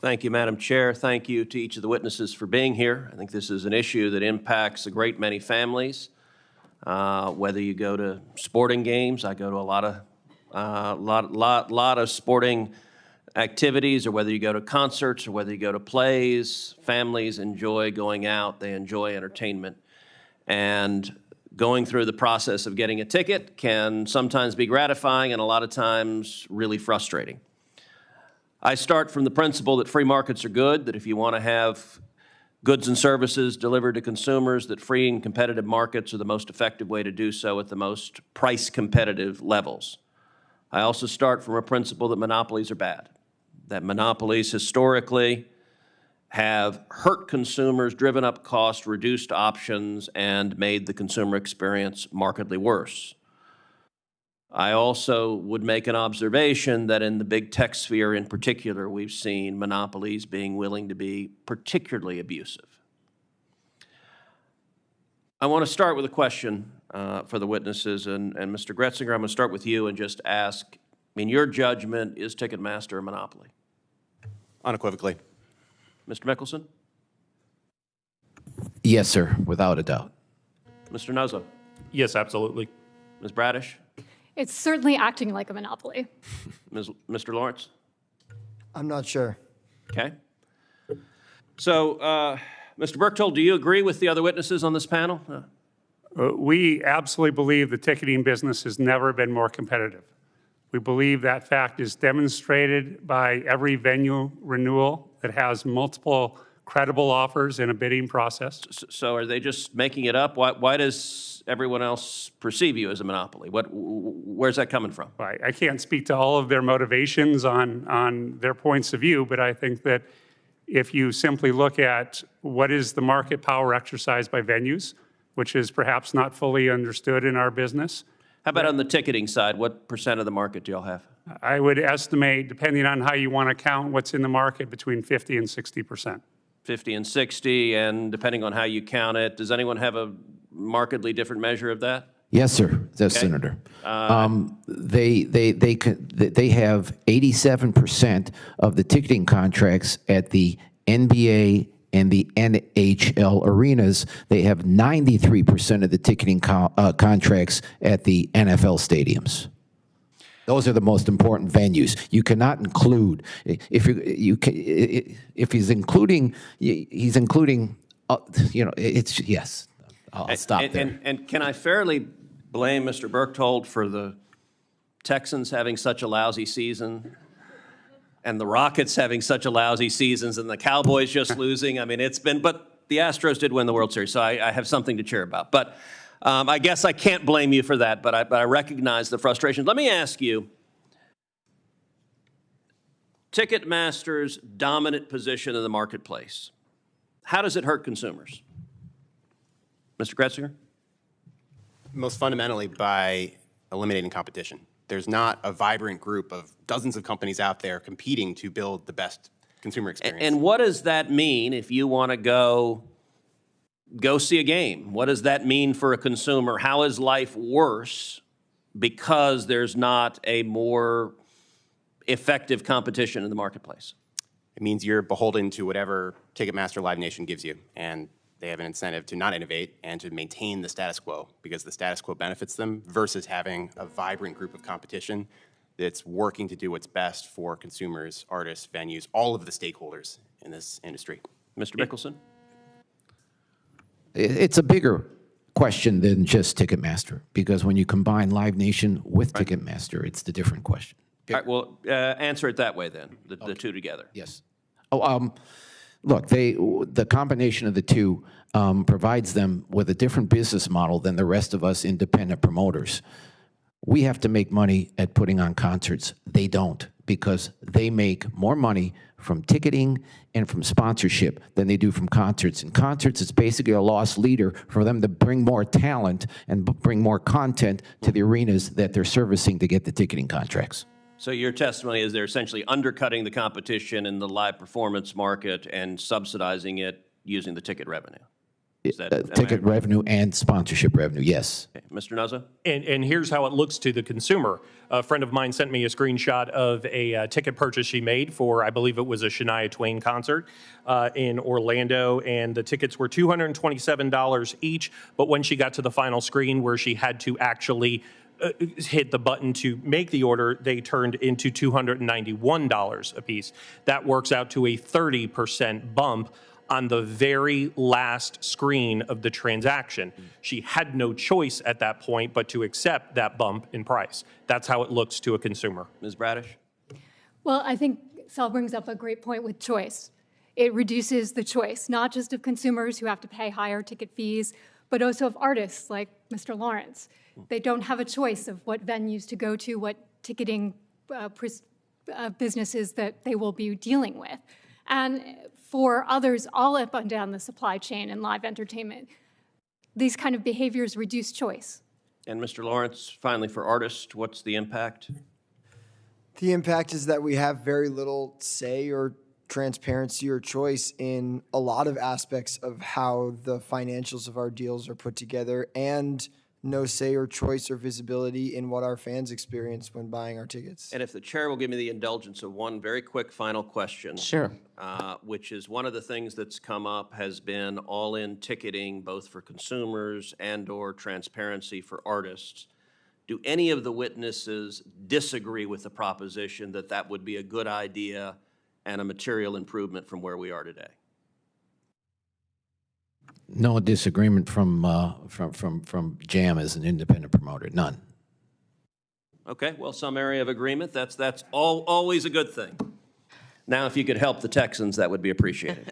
Thank you, Madam Chair. Thank you to each of the witnesses for being here. I think this is an issue that impacts a great many families. Whether you go to sporting games, I go to a lot of sporting activities, or whether you go to concerts, or whether you go to plays, families enjoy going out. They enjoy entertainment. And going through the process of getting a ticket can sometimes be gratifying and a lot of times really frustrating. I start from the principle that free markets are good, that if you want to have goods and services delivered to consumers, that free and competitive markets are the most effective way to do so at the most price competitive levels. I also start from a principle that monopolies are bad, that monopolies historically have hurt consumers, driven up costs, reduced options, and made the consumer experience markedly worse. I also would make an observation that in the big tech sphere in particular, we've seen monopolies being willing to be particularly abusive. I want to start with a question for the witnesses, and Mr. Gretzinger, I'm going to start with you and just ask, in your judgment, is Ticketmaster a monopoly? Unequivocally. Mr. Mickelson? Yes, sir, without a doubt. Mr. Nuzzo? Yes, absolutely. Ms. Bradish? It's certainly acting like a monopoly. Mr. Lawrence? I'm not sure. Okay. So, Mr. Berchtold, do you agree with the other witnesses on this panel? We absolutely believe the ticketing business has never been more competitive. We believe that fact is demonstrated by every venue renewal that has multiple credible offers in a bidding process. So are they just making it up? Why does everyone else perceive you as a monopoly? Where's that coming from? I can't speak to all of their motivations on their points of view, but I think that if you simply look at what is the market power exercised by venues, which is perhaps not fully understood in our business. How about on the ticketing side? What % of the market do y'all have? I would estimate, depending on how you want to count what's in the market, between 50 and 60%. 50 and 60, and depending on how you count it, does anyone have a markedly different measure of that? Yes, sir, Senator. They have 87% of the ticketing contracts at the NBA and the NHL arenas. They have 93% of the ticketing contracts at the NFL stadiums. Those are the most important venues. You cannot include, if he's including, it's, yes, I'll stop there. And can I fairly blame Mr. Berchtold for the Texans having such a lousy season and the Rockets having such a lousy seasons and the Cowboys just losing? I mean, but the Astros did win the World Series, so I have something to cheer about. But I guess I can't blame you for that, but I recognize the frustration. Let me ask you, Ticketmaster's dominant position in the marketplace, how does it hurt consumers? Mr. Gretzinger? Most fundamentally by eliminating competition. There's not a vibrant group of dozens of companies out there competing to build the best consumer experience. And what does that mean if you want to go see a game? What does that mean for a consumer? How is life worse because there's not a more effective competition in the marketplace? It means you're beholden to whatever Ticketmaster Live Nation gives you, and they have an incentive to not innovate and to maintain the status quo because the status quo benefits them versus having a vibrant group of competition that's working to do what's best for consumers, artists, venues, all of the stakeholders in this industry. Mr. Mickelson? It's a bigger question than just Ticketmaster, because when you combine Live Nation with Ticketmaster, it's the different question. All right, well, answer it that way then, the two together. Yes. Look, the combination of the two provides them with a different business model than the rest of us independent promoters. We have to make money at putting on concerts. They don't, because they make more money from ticketing and from sponsorship than they do from concerts. And concerts is basically a lost leader for them to bring more talent and bring more content to the arenas that they're servicing to get the ticketing contracts. So your testimony is they're essentially undercutting the competition in the live performance market and subsidizing it using the ticket revenue. Is that, am I- Ticket revenue and sponsorship revenue, yes. Okay. Mr. Nuzza? And here's how it looks to the consumer. A friend of mine sent me a screenshot of a ticket purchase she made for, I believe it was a Shania Twain concert in Orlando, and the tickets were $227 each, but when she got to the final screen where she had to actually hit the button to make the order, they turned into $291 a piece. That works out to a 30% bump on the very last screen of the transaction. She had no choice at that point but to accept that bump in price. That's how it looks to a consumer. Ms. Bradish? Well, I think Sal brings up a great point with choice. It reduces the choice, not just of consumers who have to pay higher ticket fees, but also of artists like Mr. Lawrence. They don't have a choice of what venues to go to, what ticketing businesses that they will be dealing with. And for others all up and down the supply chain in live entertainment, these kind of behaviors reduce choice. And Mr. Lawrence, finally for artists, what's the impact? The impact is that we have very little say or transparency or choice in a lot of aspects of how the financials of our deals are put together, and no say or choice or visibility in what our fans experience when buying our tickets. And if the chair will give me the indulgence of one very quick final question. Sure. Which is one of the things that's come up has been all-in ticketing, both for consumers and/or transparency for artists. Do any of the witnesses disagree with the proposition that that would be a good idea and a material improvement from where we are today? No disagreement from JAM as an independent promoter, none. Okay, well, some area of agreement, that's always a good thing. Now, if you could help the Texans, that would be appreciated.